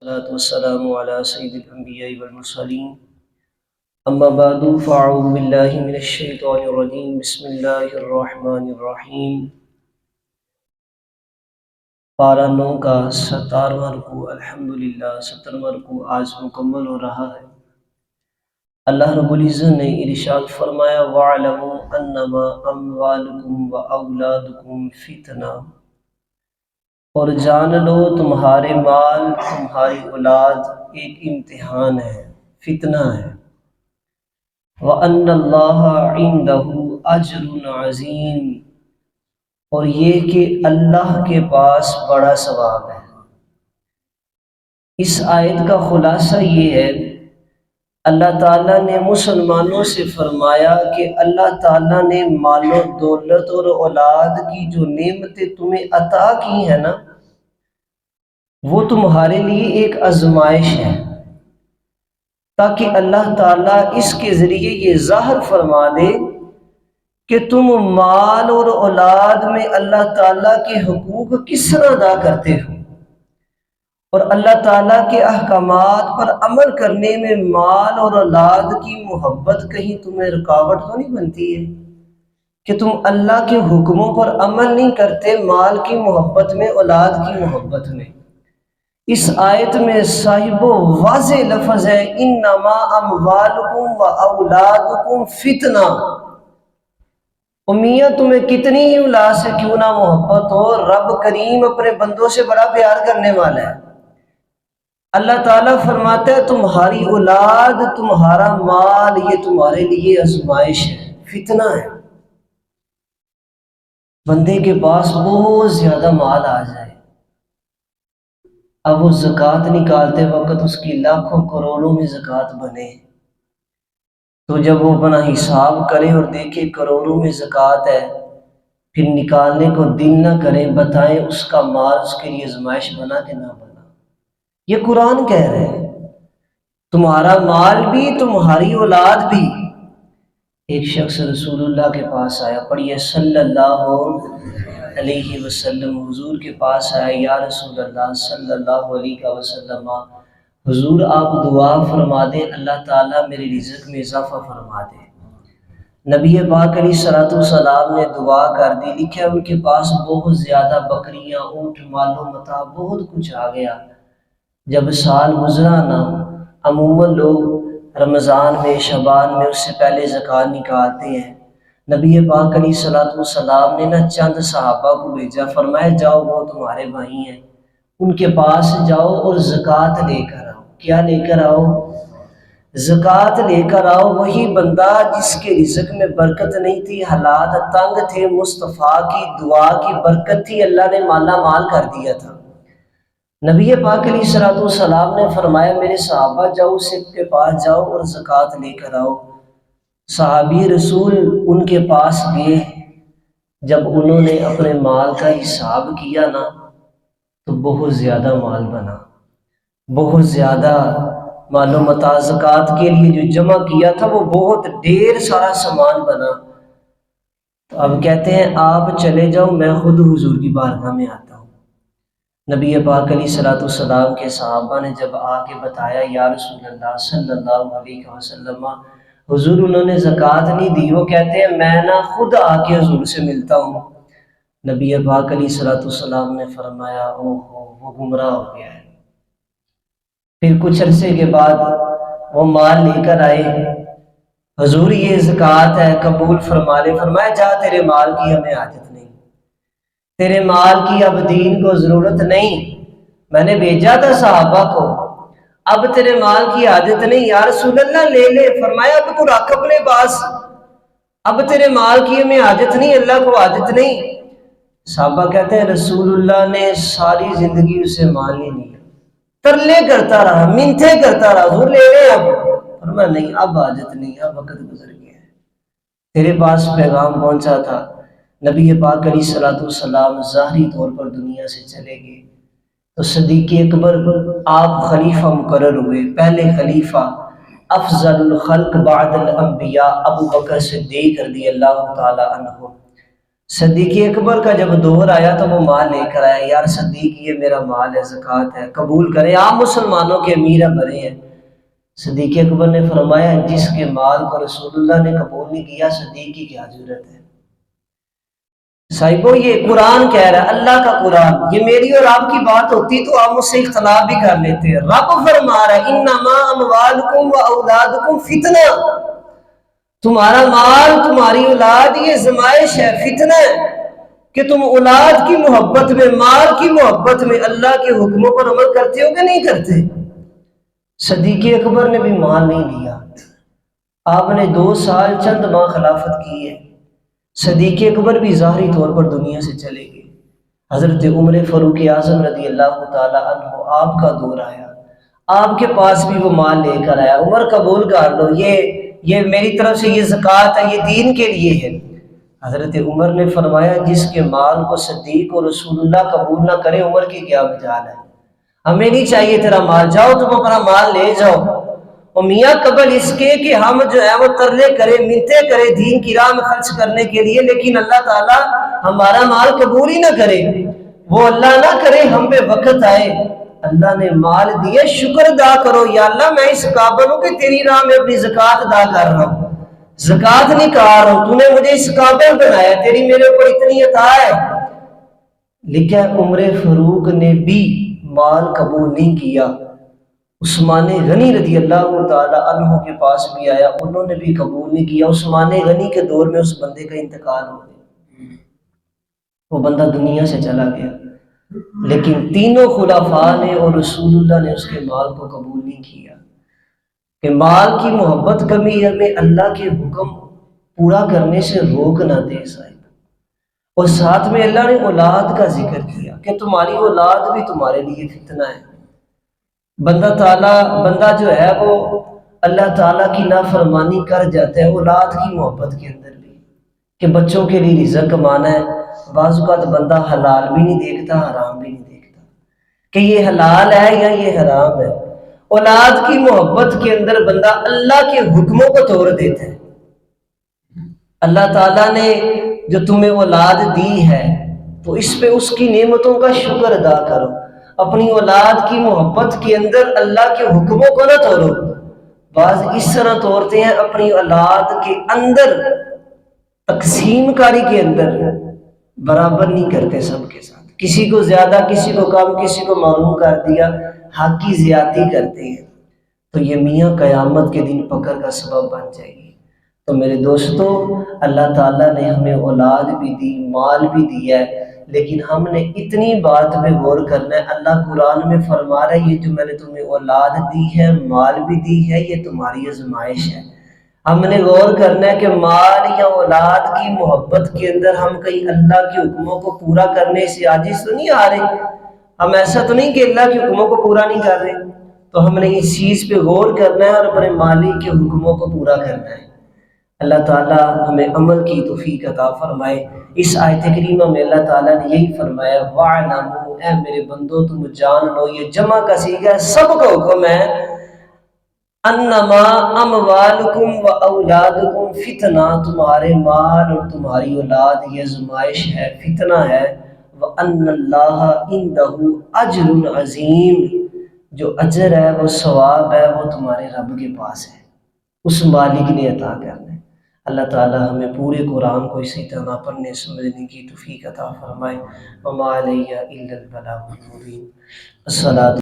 والصلاة والسلام على سيد الأنبياء والمرسلين أما بعد فأعوذ بالله من الشيطان الرجيم بسم الله الرحمن الرحيم پارہ 9 کا 17واں رکوع الحمدللہ 17واں رکوع آج مکمل ہو رہا ہے۔ اللہ رب العزت نے ارشاد فرمایا وَاعْلَمُوا أَنَّمَا أَمْوَالُكُمْ وَأَوْلَادُكُمْ فِتْنَةٌ، اور جان لو تمہارے مال تمہاری اولاد ایک امتحان ہے، فتنہ ہے۔ وَأَنَّ اللَّهَ عِندَهُ أَجْرٌ عَظِيمٌ، اور یہ کہ اللہ کے پاس بڑا ثواب ہے۔ اس آیت کا خلاصہ یہ ہے، اللہ تعالیٰ نے مسلمانوں سے فرمایا کہ اللہ تعالیٰ نے مال و دولت اور اولاد کی جو نعمتیں تمہیں عطا کی ہیں نا، وہ تمہارے لیے ایک آزمائش ہے، تاکہ اللہ تعالیٰ اس کے ذریعے یہ ظاہر فرما دے کہ تم مال اور اولاد میں اللہ تعالیٰ کے حقوق کس طرح ادا کرتے ہو، اور اللہ تعالیٰ کے احکامات پر عمل کرنے میں مال اور اولاد کی محبت کہیں تمہیں رکاوٹ تو نہیں بنتی ہے کہ تم اللہ کے حکموں پر عمل نہیں کرتے مال کی محبت میں، اولاد کی محبت میں۔ اس آیت میں صاحب واضح لفظ ہے انما اموالکم و اولادکم فتنہ۔ میاں تمہیں کتنی ہی اولاد سے کیوں نہ محبت ہو، رب کریم اپنے بندوں سے بڑا پیار کرنے والا ہے۔ اللہ تعالیٰ فرماتا ہے تمہاری اولاد تمہارا مال یہ تمہارے لیے آزمائش ہے، فتنہ ہے۔ بندے کے پاس بہت زیادہ مال آ جائے، اب وہ زکوٰۃ نکالتے وقت اس کی لاکھوں کروڑوں میں زکوٰۃ بنے، تو جب وہ اپنا حساب کرے اور دیکھے کروڑوں میں زکوٰۃ ہے، پھر نکالنے کو دل نہ کرے، بتائیں اس کا مال اس کے لیے آزمائش بنا کہ نہ بنا؟ یہ قرآن کہہ رہے ہیں تمہارا مال بھی تمہاری اولاد بھی۔ ایک شخص رسول اللہ کے پاس آیا، پڑھیے صلی اللہ علیہ وسلم، حضور کے پاس آیا، یا رسول اللہ صلی اللہ علیہ وسلم، حضور آپ دعا فرما دیں اللہ تعالیٰ میرے رزق میں اضافہ فرما دے۔ نبی پاک علیہ الصلوۃ والسلام نے دعا کر دی، لکھا ان کے پاس بہت زیادہ بکریاں، اونٹ، مال و متاع بہت کچھ آ گیا۔ جب سال گزرا نا، عموماً لوگ رمضان میں شعبان میں اس سے پہلے زکوٰۃ نکالتے ہیں۔ نبی پاک علیہ الصلوۃ والسلام نے نا چند صحابہ کو بھیجا، فرمایا جاؤ وہ تمہارے بھائی ہیں، ان کے پاس جاؤ اور زکوٰۃ لے کر آؤ۔ کیا لے کر آؤ؟ زکوٰۃ لے کر آؤ۔ وہی بندہ جس کے رزق میں برکت نہیں تھی، حالات تنگ تھے، مصطفیٰ کی دعا کی برکت تھی، اللہ نے مالا مال کر دیا تھا۔ نبی پاک علیہ الصلوۃ والسلام نے فرمایا میرے صحابہ جاؤ اس کے پاس جاؤ اور زکوٰۃ لے کر آؤ۔ صحابی رسول ان کے پاس گئے، جب انہوں نے اپنے مال کا حساب کیا نا تو بہت زیادہ مال بنا، بہت زیادہ مال و متاع زکوٰۃ کے لیے جو جمع کیا تھا وہ بہت ڈھیر سارا سامان بنا۔ تو اب کہتے ہیں آپ چلے جاؤ میں خود حضور کی بارگاہ میں آتا ہوں۔ نبی پاک علیہ الصلوۃ والسلام کے صحابہ نے جب آ کے بتایا یا رسول اللہ صلی اللہ علیہ وسلم، حضور انہوں نے زکوٰۃ نہیں دی، وہ کہتے ہیں میں نا خود آ کے حضور سے ملتا ہوں۔ نبی پاک علیہ الصلوۃ والسلام نے فرمایا اوہ وہ گمراہ ہو گیا ہے۔ پھر کچھ عرصے کے بعد وہ مال لے کر آئے، حضور یہ زکوٰۃ ہے قبول فرما لے۔ فرمایا جا تیرے مال کی ہمیں حاجت نہیں، تیرے مال کی اب دین کو ضرورت نہیں، میں نے بھیجا تھا صحابہ کو، اب تیرے مال کی حاجت نہیں۔ یا رسول اللہ لے لے۔ فرمایا اب تو رکھ اپنے پاس، اب تیرے مال کی ہمیں حاجت نہیں، اللہ کو حاجت نہیں۔ صحابہ کہتے ہیں رسول اللہ نے ساری زندگی اسے مال نہیں لیا، ترلے کرتا رہا، منتیں کرتا رہا، حضور لے لے اب۔ فرمایا نہیں اب حاجت نہیں، اب وقت گزر گیا ہے، تیرے پاس پیغام پہنچا تھا۔ نبی پاک علیہ الصلوۃ والسلام ظاہری طور پر دنیا سے چلے گئے تو صدیق اکبر آپ خلیفہ مقرر ہوئے، پہلے خلیفہ، افضل الخلق بعد الانبیاء ابو بکر صدیق رضی اللہ تعالی عنہ۔ صدیق اکبر کا جب دور آیا تو وہ مال لے کر آیا، یار صدیق یہ میرا مال ہے، زکوٰۃ ہے، قبول کریں، آپ مسلمانوں کے امیر بنے ہیں۔ صدیق اکبر نے فرمایا جس کے مال کو رسول اللہ نے قبول نہیں کیا، صدیق کی کیا ضرورت ہے؟ صاحبو یہ قرآن کہہ رہا ہے، اللہ کا قرآن، یہ میری اور آپ کی بات ہوتی تو آپ مجھ سے اختلاف بھی کر لیتے ہیں۔ رب فرما رہا ہے انما اموالکم و اولادکم فتنہ، تمہارا مال تمہاری اولاد یہ زمائش ہے، فتنہ ہے کہ تم اولاد کی محبت میں، مال کی محبت میں اللہ کے حکموں پر عمل کرتے ہو کہ نہیں کرتے؟ صدیق اکبر نے بھی مال نہیں لیا، آپ نے 2 سال چند ماہ خلافت کی ہے، صدیق اکبر بھی ظاہری طور پر دنیا سے چلے گئے۔ حضرت عمر فاروق اعظم رضی اللہ تعالی عنہ آپ کا دور آیا، آپ کے پاس بھی وہ مال لے کر آیا، عمر قبول کر لو، یہ میری طرف سے یہ زکوٰۃ ہے، یہ دین کے لیے ہے۔ حضرت عمر نے فرمایا جس کے مال کو صدیق اور رسول اللہ قبول نہ کرے، عمر کی کیا مجال ہے؟ ہمیں نہیں چاہیے تیرا مال، جاؤ تم اپنا مال لے جاؤ۔ اور میاں قبل اس کے کہ ہم جو ہے وہ ترلے کرے، منتیں کرے دین کی راہ میں خرچ کرنے کے لیے، لیکن اللہ تعالیٰ ہمارا مال قبول ہی نہ کرے، وہ اللہ نہ کرے ہم پہ وقت آئے اللہ نے مال دیے، شکر ادا کرو، یا اللہ میں اس قابل ہوں کہ تیری راہ میں اپنی زکوٰۃ ادا کر رہا ہوں، زکوٰۃ نکال رہا ہوں، تو نے مجھے اس قابل بنایا، تیری میرے اوپر اتنی عطا ہے۔ لیکن عمر فاروق نے بھی مال قبول نہیں کیا۔ عثمان غنی رضی اللہ تعالی عنہ کے پاس بھی آیا، انہوں نے بھی قبول نہیں کیا۔ عثمان غنی کے دور میں اس بندے کا انتقال ہو گیا، وہ بندہ دنیا سے چلا گیا، لیکن تینوں خلفاء نے اور رسول اللہ نے اس کے مال کو قبول نہیں کیا کہ مال کی محبت کمی ہمیں اللہ کے حکم پورا کرنے سے روک نہ دے صاحب۔ اور ساتھ میں اللہ نے اولاد کا ذکر کیا کہ تمہاری اولاد بھی تمہارے لیے فتنہ ہے۔ بندہ جو ہے وہ اللہ تعالیٰ کی نافرمانی کر جاتا ہے اولاد کی محبت کے اندر بھی، کہ بچوں کے لیے رزق کمانا ہے، بعض اوقات بندہ حلال بھی نہیں دیکھتا، حرام بھی نہیں دیکھتا کہ یہ حلال ہے یا یہ حرام ہے۔ اولاد کی محبت کے اندر بندہ اللہ کے حکموں کو توڑ دیتا ہے۔ اللہ تعالیٰ نے جو تمہیں اولاد دی ہے تو اس پہ اس کی نعمتوں کا شکر ادا کرو، اپنی اولاد کی محبت کے اندر اللہ کے حکموں کو نہ توڑو۔ بعض اس طرح توڑتے ہیں، اپنی اولاد کے اندر تقسیم کاری کے اندر برابر نہیں کرتے سب کے ساتھ، کسی کو زیادہ کسی کو کم، کسی کو معلوم کر دیا، حق کی زیادتی کرتے ہیں، تو یہ میاں قیامت کے دن پکڑ کا سبب بن جائے گی۔ تو میرے دوستو، اللہ تعالیٰ نے ہمیں اولاد بھی دی، مال بھی دیا ہے، لیکن ہم نے اتنی بات پہ غور کرنا ہے۔ اللہ قرآن میں فرما رہا ہے یہ جو میں نے تمہیں اولاد دی ہے، مال بھی دی ہے، یہ تمہاری آزمائش ہے۔ ہم نے غور کرنا ہے کہ مال یا اولاد کی محبت کے اندر ہم کہیں اللہ کے حکموں کو پورا کرنے سے عاجز تو نہیں آ رہے، ہم ایسا تو نہیں کہ اللہ کے حکموں کو پورا نہیں کر رہے۔ تو ہم نے اس چیز پہ غور کرنا ہے اور اپنے مالک کے حکموں کو پورا کرنا ہے۔ اللہ تعالیٰ ہمیں عمل کی توفیق عطا فرمائے۔ اس آیت کریمہ میں اللہ تعالیٰ نے یہی فرمایا وَاعْلَمُوا، اے میرے بندو تم جان لو، یہ جمع کا صیغہ ہے، سب کا حکم ہے، انما اموالکم و اولادکم فتنہ، تمہارے مال اور تمہاری اولاد یہ آزمائش ہے، فتنہ ہے، وَأَنَّ اللَّهَ عِندَهُ أَجْرٌ عَظِيمٌ، جو اجر ہے وہ ثواب ہے وہ تمہارے رب کے پاس ہے، اس مالک نے عطا کرنا ہے۔ اللہ تعالیٰ ہمیں پورے قرآن کو اسی طرح پڑھنے سمجھنے کی توفیق عطا فرمائے۔ وما علیہ الا البلاغ المبین۔ الصلاۃ